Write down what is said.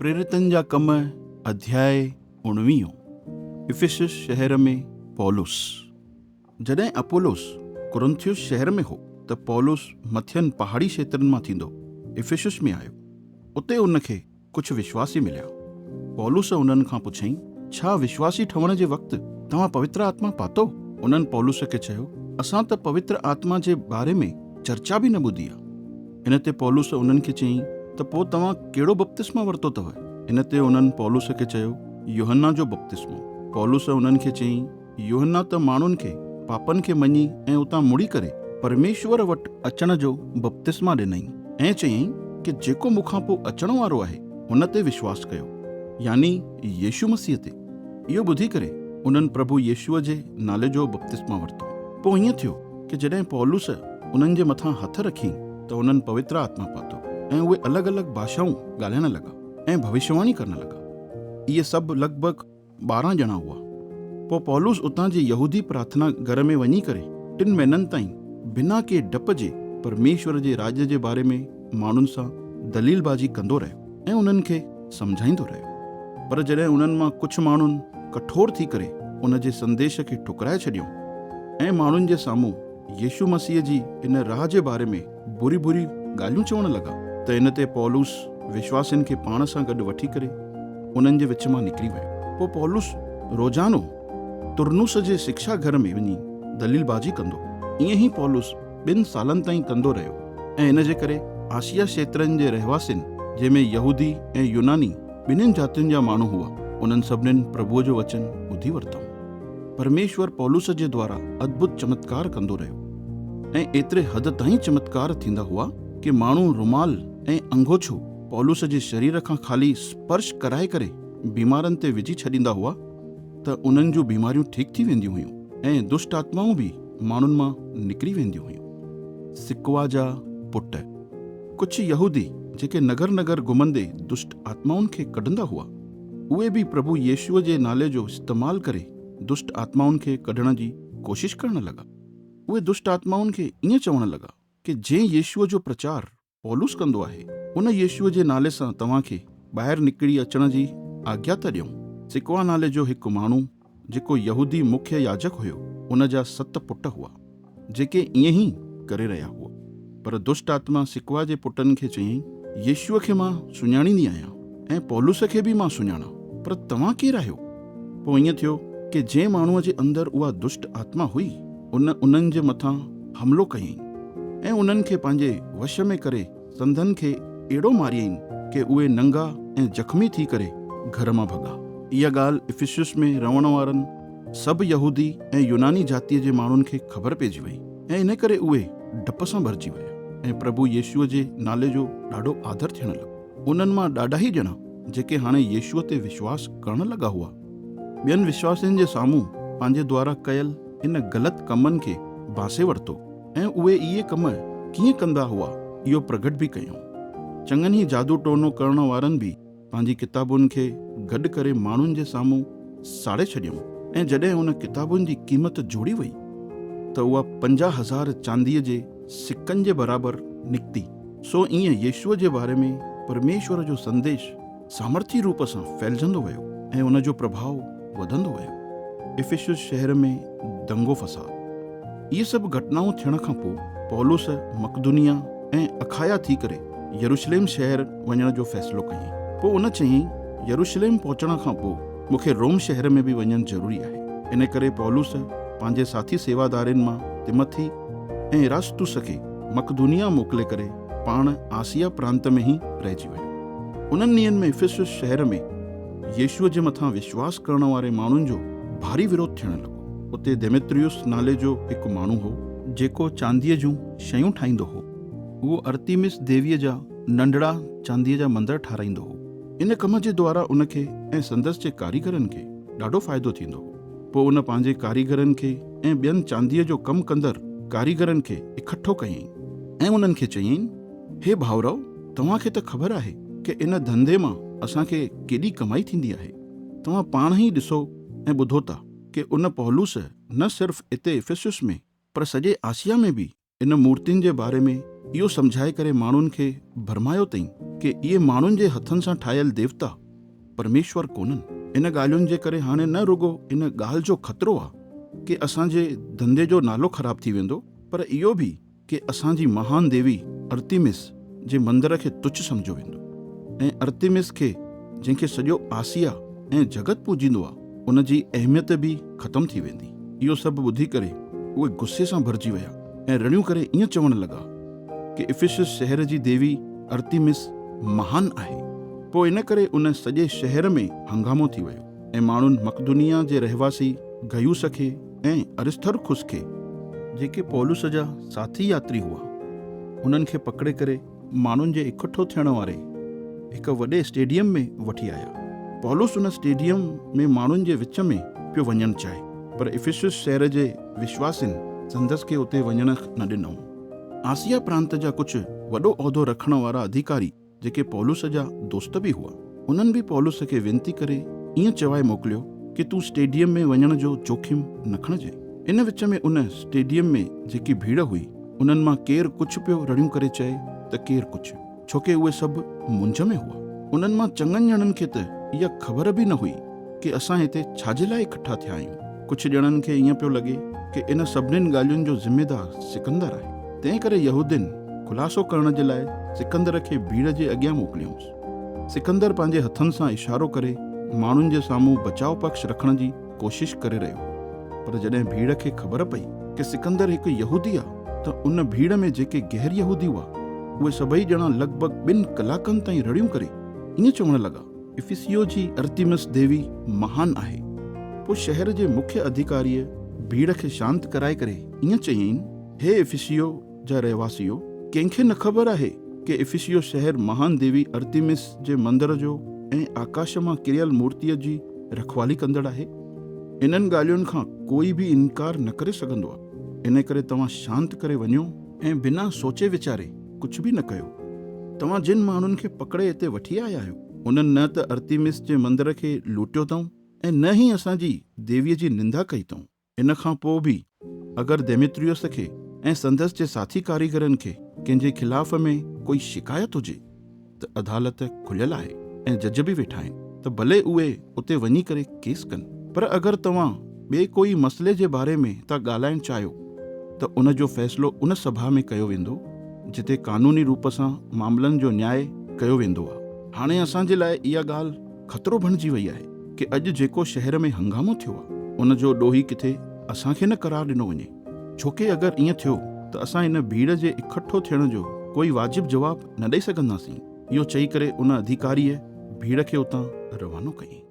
प्रेरितन जा कम अध्याय 19। इफिसुस शहर में पौलुस। जॾहिं अपोलोस कुरिन्थियुस शहर में हो त पौलुस मथियन पहाड़ी क्षेत्रन मां थींदो इफिसुस में आयो। उते उनखे कुछ विश्वासी मिलिया। पौलुस उन्हनि खां पुछईं, छा विश्वासी ठहण जे वक़्तु तव्हां पवित्र आत्मा पातो? उन्हनि पौलुस खे चयो, असां त पवित्र आत्मा जे बारे में चर्चा बि न ॿुधी आहे। इन ते पौलुस उन्हनि खे चयईं त पोइ तव्हां कहिड़ो बपतिस्मा वरितो अथव? इन ते उन्हनि पौलुस खे चयो, यूहन्ना जो बपतिस्मो। पौलुस उन्हनि खे चयईं, यूहन्ना त माण्हुनि खे पापनि खे मञी ऐं उतां मुड़ी करे परमेश्वर वटि अचण जो बपतिस्मा ॾिनई ऐं चयईं कि जेको मूंखां पोइ अचण वारो आहे हुन ते विश्वास कयो, यानी यीशु मसीह ते। इहो ॿुधी करे उन्हनि प्रभु यीशुअ जे नाले जो बपतिस्मा वरितो। पोइ ईअं थियो कि जॾहिं पौलुस उन्हनि जे मथां हथ रखी त उन्हनि पवित्र आत्मा पातो ऐं उहे अलॻि अलॻि भाषाऊं ॻाल्हाइण लॻा ऐं भविष्यवाणी करण लॻा। इहे सभु लॻभॻि 12 ॼणा हुआ। पोइ पौलुस उतां जे यहूदी प्रार्थना घर में वञी करे 3 महीननि ताईं बिना के डप जे परमेश्वर जे राज जे बारे में माण्हुनि सां दलीलबाजी कंदो रहियो ऐं उन्हनि खे सम्झाईंदो रहियो। पर जॾहिं उन्हनि मां कुझु माण्हुनि कठोर थी करे उन जे संदेश खे ठुकराए छॾियो ऐं माण्हुनि जे साम्हूं यीशु मसीह जी इन राह जे बारे में बुरी बुरी ॻाल्हियूं चवण लॻा त इन ते पौलुस विश्वासियुनि खे पाण सां गॾु वठी करे उन्हनि जे विच मां निकिरी वियो। पोइ पौलुस रोज़ानो तुरनुस जे शिक्षा घर में वञी दलीलबाजी कंदो। ईअं ई पौलुस 2 सालनि ताईं कंदो रहियो ऐं इन जे करे आसिया क्षेत्रनि जे रहवासियुनि, जंहिंमें यहूदी ऐं यूनानी ॿिन्हिनि जातियुनि जा माण्हू हुआ, उन्हनि सभिनीनि प्रभुअ जो वचन ॿुधी वरितो। परमेश्वर पौलुस जे द्वारा अद्भुत चमत्कार कंदो रहियो ऐं एतिरे हद ताईं चमत्कार थींदा हुआ कि माण्हू रुमाल ऐं अंगोछो पौलुस जे शरीर खां ख़ाली स्पर्श कराए करे बीमारनि ते विझी छॾींदा हुआ त उन्हनि जूं बीमारियूं ठीक थी वेंदियूं हुयूं ऐं दुष्ट आत्माऊं बि माण्हुनि मां निकिरी वेंदियूं हुयूं। सिकवा जा पुट। कुझु यहूदी जेके नगर नगर घुमंदे दुष्ट आत्माउनि खे कढंदा हुआ, उहे बि प्रभु यीशुअ जे नाले जो इस्तेमालु करे दुष्ट आत्माउनि खे कढण जी कोशिश करण लॻा। उहे दुष्ट आत्माउनि खे ईअं चवण लॻा कि जंहिं यीशुअ जो प्रचार पौलुस कंदो आहे, उन यीशुअ जे नाले सां तव्हांखे ॿाहिरि निकिरी अचण जी आज्ञा था ॾियूं। सिकवा नाले जो हिकु माण्हू जेको यहूदी मुख्य याजक हुयो, उन जा 7 पुट हुआ जेके ईअं ई करे रहिया हुआ। पर दुष्ट आत्मा सिकवा जे पुटनि खे चयईं, यीशुअ खे मां सुञाणींदी आहियां ऐं पौलुस खे बि मां सुञाणा, पर तव्हां केरु आहियो? पोइ ईअं थियो कि जंहिं माण्हूअ जे अंदरि उहा दुष्ट आत्मा हुई, उन्हनि जे मथां हमिलो कयईं ऐं उन्हनि खे पंहिंजे वश में करे संदनि खे अहिड़ो मारियईं कि उहे नंगा ऐं जख्मी थी करे घर मां भॻा। इहा ॻाल्हि इफिसुस में रहण वारनि सभु यहूदी ऐं यूनानी जातीअ जे माण्हुनि खे ख़बर पइजी वई ऐं इन करे उहे डप सां भरिजी विया ऐं प्रभु यीशुअ जे नाले जो ॾाढो आदर थियण लॻो। उन्हनि मां ॾाढा ई ॼणा जेके हाणे यीशुअ ते विश्वास करण लॻा हुआ, ॿियनि विश्वासियुनि जे साम्हूं पंहिंजे द्वारा कयल इन ग़लति कमनि खे बांसे वरितो ऐं उहे इहे कम कीअं कंदा हुआ इहो प्रगट बि कयूं। चङनि ई जादू टोनो करण वारनि बि पंहिंजी किताबुनि खे गॾु करे माण्हुनि जे साम्हूं साड़े छॾियऊं ऐं जॾहिं उन किताबुनि जी क़ीमत जोड़ी वई त उहा 50,000 चांदीअ जे सिक्कनि जे बराबरि निकिती। सो ईअं यीशुअ जे बारे में परमेश्वर जो संदेश सामर्थी रूप सां फैलजंदो वियो ऐं उन जो प्रभाव वधंदो वियो। इफिसुस शहर में दंगो फसाद। इहे सभु घटनाऊं थियण खां पोइ पौलुस मकदुनिया ऐं अखाया थी करे यरूशलेम शहर वञण जो फ़ैसिलो कयईं। पोइ उन चयईं, यरूशलेम पहुचण खां पोइ मूंखे रोम शहर में बि वञणु ज़रूरी आहे। इन करे पौलुस पंहिंजे साथी सेवादारनि मां तिमथी ऐं इरास्तुस खे मकदुनिया मोकिले करे पाण आसिया प्रांत में ई रहिजी वियो। उन्हनि ॾींहंनि में इफिसुस शहर में यीशुअ जे मथां विश्वास करण वारे माण्हुनि जो भारी विरोध थियण लॻो। उते देमेत्रियुस नाले जो हिकु माण्हू हो जेको चांदीअ जूं शयूं ठाहींदो हो। उहो अर्तिमिस देवीअ जा नंढड़ा चांदीअ जा मंदर ठाराईंदो हो। इन कम जे द्वारा उनखे ऐं संदसि जे कारीगरनि खे ॾाढो फ़ाइदो थींदो हो। पोइ उन पंहिंजे कारीगरनि खे ऐं ॿियनि चांदीअ जो कमु कंदड़ कारीगरनि खे इकठो कयईं ऐं उन्हनि खे चयईं, हे भाउरव, तव्हांखे त ख़बर आहे कि इन धंधे मां असांखे केॾी कमाई थींदी आहे। तव्हां पाण ई ॾिसो ऐं ॿुधो था कि उन पौलुस न सिर्फ़ु हिते इफिसुस में पर सॼे आसिया में बि इन मूर्तियुनि जे बारे में इहो सम्झाए करे माण्हुनि खे भरमायो अथई कि इहे माण्हुनि जे हथनि सां ठाहियल देवता परमेश्वर कोन्हनि। इन ॻाल्हियुनि जे करे हाणे न रुगो इन ॻाल्हि जो ख़तरो आहे कि असांजे धंधे जो नालो ख़राब थी वेंदो, पर इहो बि कि असांजी महान देवी अर्तिमिस जे मंदर खे तुच्छ सम्झो वेंदो ऐं अर्तिमिस खे, जंहिंखे सॼो आसिया ऐं जगत पूजींदो आहे, उन जी अहमियत बि ख़तम थी वेंदी। इहो सभु ॿुधी करे उहे गुस्से सां भरिजी विया ऐं रड़ियूं करे ईअं चवण लॻा कि इफिसस शहर जी देवी अर्तिमिस महान आहे। पोइ इन करे उन सॼे शहर में हंगामो थी वियो ऐं माण्हुनि मकदुनिया जे रहवासी गयूस खे ऐं अरिस्तर्खुस खे, जेके पौलुस जा साथी यात्री हुआ, उन्हनि खे पकड़े करे माण्हुनि जे इकठो थियण वारे हिकु वॾे स्टेडियम में वठी आया। पौलुस उन स्टेडियम में माण्हुनि जे विच में पियो वञणु चाहे, पर इफिसस शहर जे विश्वासिन संदसि खे उते वञण न ॾिनऊं। आसिया प्रांत जा कुझु वॾो उहिदो रखण वारा अधिकारी, जेके पौलुस जा दोस्त बि हुआ, उन्हनि बि पौलुस खे वेनती करे ईअं चवाए मोकिलियो कि तूं स्टेडियम में वञण जो जोखिम न खणिजे। इन विच में उन स्टेडियम में जेकी भीड़ हुई, उन्हनि मां केरु कुझु पियो रड़ियूं करे चए त केरु कुझु, छोके उहे सभु मुंझ में हुआ। उन्हनि मां चङनि ॼणनि खे त इहा ख़बर बि न हुई कि असां हिते छाजे लाइ इकट्ठा थिया आहियूं। कुझु ॼणनि खे ईअं पियो लॻे कि इन सभिनीनि ॻाल्हियुनि जो ज़िम्मेदार सिकंदर आहे। तंहिं करे यहूदिन ख़ुलासो करण जे लाइ सिकंदर खे भीड़ जे अॻियां मोकिलियऊंसि। सिकंदर पंहिंजे हथनि सां इशारो करे माण्हुनि जे साम्हूं बचाव पक्ष रखण जी कोशिश करे रहियो, पर जॾहिं भीड़ खे ख़बर पई कि सिकंदर हिकु यहूदी आहे, त उन भीड़ में जेके गैर यहूदी हुआ, उहे सभई ॼणा लॻभॻि 2 कलाकनि ताईं रड़ियूं करे ईअं चवण लॻा, इफिसियो जी अर्तिमिस देवी महान आहे। पोइ शहर जे मुख्य अधिकारीअ भीड़ खे शांत कराए करे ईअं चयईं, हे इफिसियो जा रहवासियो, कंहिंखे न ख़बर आहे कि इफिसियो शहर महान देवी अर्तिमिस जे मंदर जो ऐं आकाश मां किरियल मूर्तिअ जी रखवाली कंदड़ आहे। इन्हनि ॻाल्हियुनि खां कोई बि इनकार न करे सघंदो आहे। इन करे तव्हां शांत करे वञो ऐं बिना सोचे वीचारे कुझु बि न कयो। तव्हां जिन माण्हुनि खे पकड़े हिते वठी आया आहियो, उन्हनि न त अर्तिमिस जे मंदर खे लूटियो अथऊं ऐं न ई असांजी देवीअ जी निंदा कई अथऊं। इन खां पोइ बि अगरि देमेत्रियुस खे ऐं संदसि जे साथी कारीगरनि खे कंहिंजे खिलाफ़ में कोई शिकायत हुजे, त अदालत खुलियल आहे ऐं जज बि वेठा आहिनि, त भले उहे उते वञी करे केस कनि। पर अगरि तव्हां ॿिए कोई मसइले जे बारे में था ॻाल्हाइण चाहियो, त उन जो फ़ैसिलो उन सभा में कयो वेंदो जिते कानूनी रूप सां मामलनि जो न्याय कयो वेंदो आहे। हाणे असांजे लाइ इहा ॻाल्हि ख़तरो बणिजी वई आहे कि अॼु जेको शहर में हंगामो थियो आहे, उन जो ॾोही किथे असांखे न करार ॾिनो वञे, छोके अगरि ईअं थियो त असां इन भीड़ जे इकठो थियण जो कोई वाजिबु जवाबु न ॾेई सघंदासीं। इहो चई करे उन अधिकारीअ भीड़ खे उतां रवानो कयईं।